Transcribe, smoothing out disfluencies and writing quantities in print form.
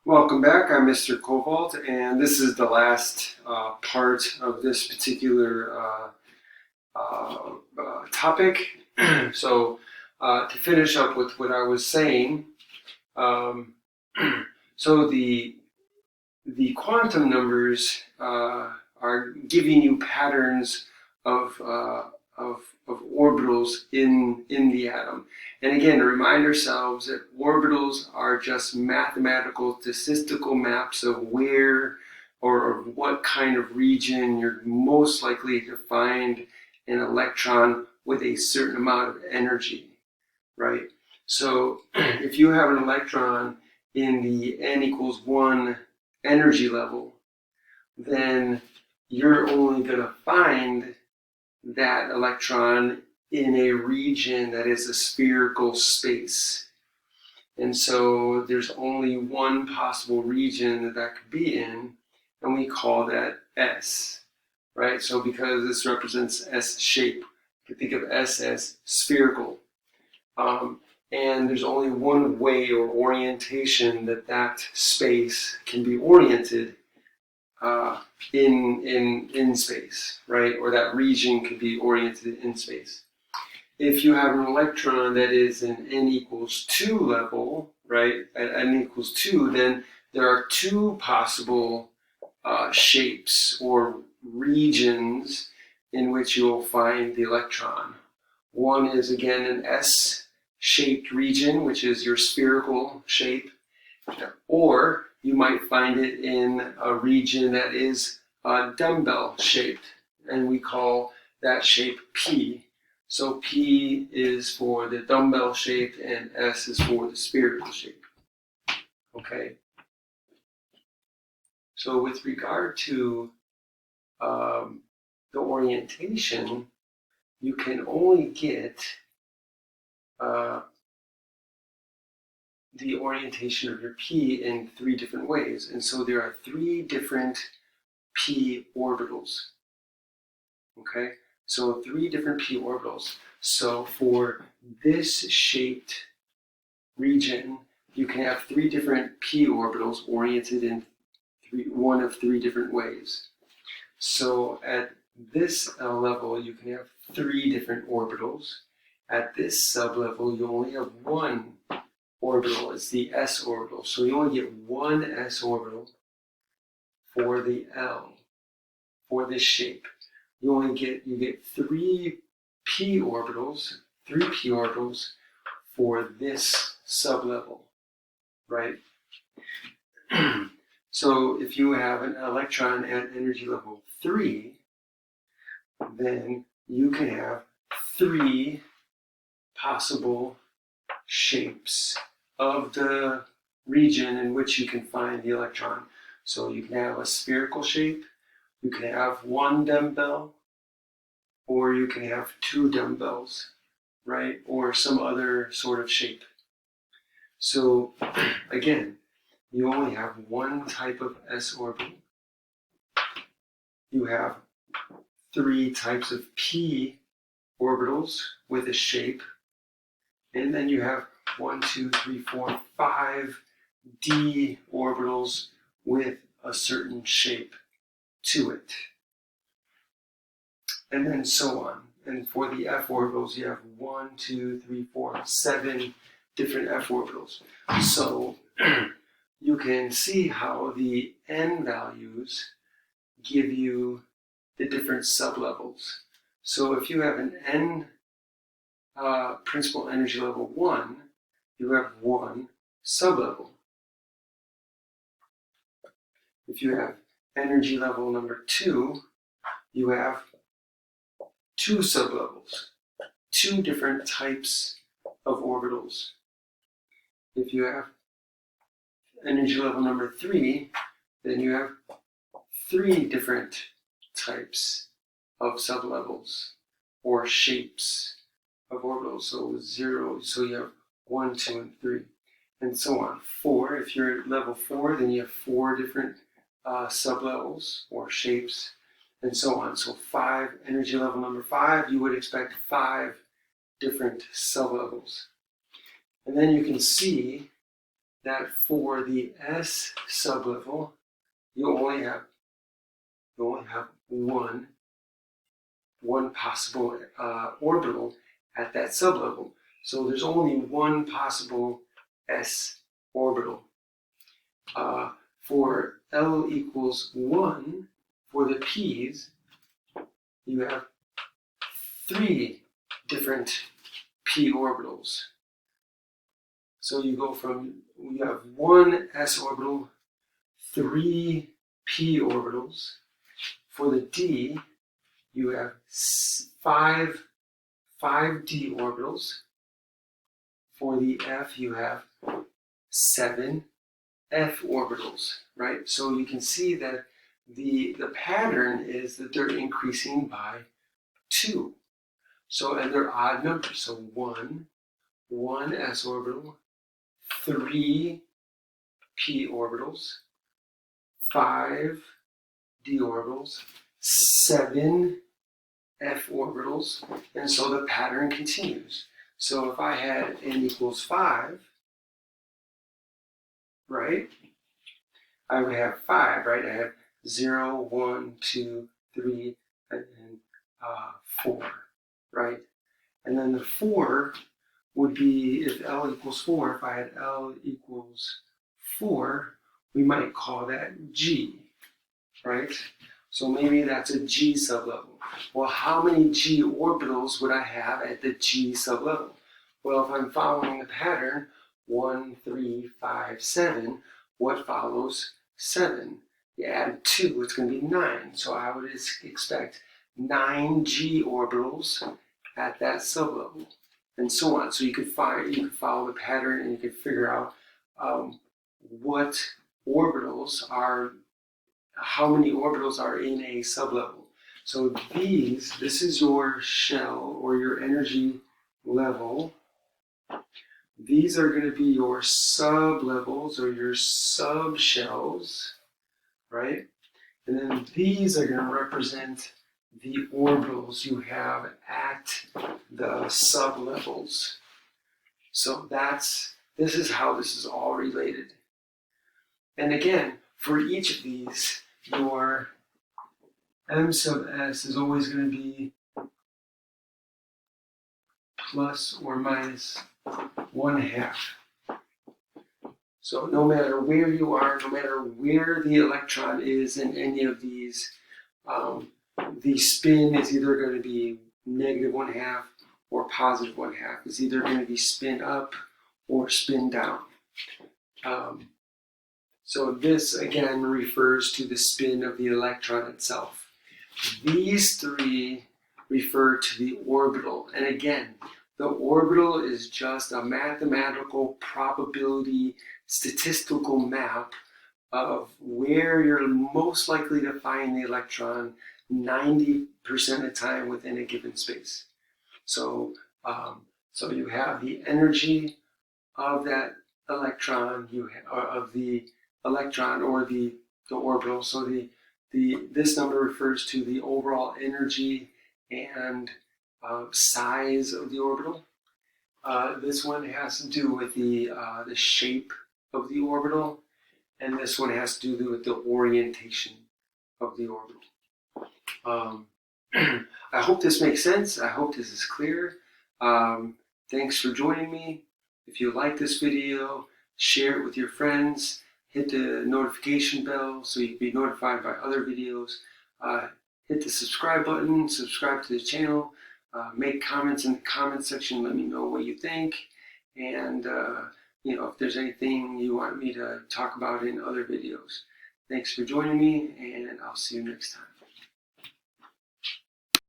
Welcome back. I'm Mr. Cobalt, and this is the last part of this particular topic. So, to finish up with what I was saying, um, so the quantum numbers are giving you patterns of orbitals in the atom. And again, to remind ourselves that orbitals are just mathematical statistical maps of where or what kind of region you're most likely to find an electron with a certain amount of energy, right? So if you have an electron in the n equals 1 energy level, then you're only going to find that electron in a region that is a spherical space. And so there's only one possible region that that could be in, and we call that S, right? So because this represents S shape, you can think of S as spherical. And there's only one way or orientation that that space can be oriented in space, right? Or that region could be oriented in space. If you have an electron that is in n equals 2 level, right, at n equals 2, then there are two possible shapes or regions in which you'll find the electron. One is, again, an S-shaped region, which is your spherical shape, or you might find it in a region that is dumbbell shaped, and we call that shape P. So P is for the dumbbell shape and S is for the spherical shape. Okay. So with regard to the orientation, you can only get the orientation of your P in three different ways. And so there are three different P orbitals. Okay, so three different P orbitals. So for this shaped region, you can have three different P orbitals oriented in one of three different ways. So at this level, you can have three different orbitals. At this sublevel, you only have one orbital. It's the s orbital. So you only get one s orbital for the L, for this shape. You get three p orbitals for this sublevel, right? So if you have an electron at energy level 3, then you can have three possible shapes of the region in which you can find the electron. So you can have a spherical shape, you can have one dumbbell, or you can have two dumbbells, right? Or some other sort of shape. So again, you only have one type of s orbital. You have three types of p orbitals with a shape, and then you have 1, 2, 3, 4, 5 d orbitals with a certain shape to it, and then so on. And for the f orbitals, you have 1, 2, 3, 4, 7 different f orbitals. So you can see how the n values give you the different sublevels. So if you have an n principal energy level 1, you have one sublevel. If you have energy level number 2, you have two sublevels, two different types of orbitals. If you have energy level number 3, then you have three different types of sublevels or shapes of orbitals. So 0, so you have 1, 2, and 3, and so on. 4, if you're at level 4, then you have 4 different sublevels or shapes, and so on. So 5, energy level number 5, you would expect 5 different sublevels. And then you can see that for the s sublevel, you only have one possible orbital at that sublevel. So there's only one possible s orbital. For L equals 1, for the p's, you have 3 different p orbitals. So you go from, you have 1 s orbital, 3 p orbitals. For the d, you have 5 d orbitals. For the f, you have 7 f orbitals, right? So you can see that the pattern is that they're increasing by 2. So, and they're odd numbers. So 1 s orbital, 3 p orbitals, 5 d orbitals, 7 f orbitals, and so the pattern continues. So if I had n equals 5, right, I would have 5, right? I have 0, 1, 2, 3, and then 4, right? And then the 4 would be, if L equals 4, if I had L equals 4, we might call that G, right? So maybe that's a G sublevel. Well, how many G orbitals would I have at the G sublevel? Well, if I'm following the pattern, 1, 3, 5, 7, what follows 7? You add 2, it's going to be 9. So I would expect 9 G orbitals at that sublevel, and so on. So you could follow the pattern, and you could figure out what orbitals are, how many orbitals are in a sublevel. So this is your shell or your energy level. These are going to be your sublevels or your subshells, right? And then these are going to represent the orbitals you have at the sublevels. So this is how this is all related. And again, for each of these, your m sub s is always going to be plus or minus 1/2. So no matter where you are, no matter where the electron is in any of these, the spin is either going to be negative 1/2 or positive 1/2. It's either going to be spin up or spin down. So this again refers to the spin of the electron itself. These 3 refer to the orbital. And again, the orbital is just a mathematical probability statistical map of where you're most likely to find the electron 90% of the time within a given space. So, so you have the energy of that electron, of the electron or the orbital. So this number refers to the overall energy and size of the orbital. This one has to do with the shape of the orbital, and this one has to do with the orientation of the orbital. I hope this makes sense. I hope this is clear. Thanks for joining me. If you like this video, share it with your friends. Hit the notification bell so you can be notified by other videos. Hit the subscribe button, subscribe to the channel. Make comments in the comment section. Let me know what you think. And if there's anything you want me to talk about in other videos. Thanks for joining me, and I'll see you next time.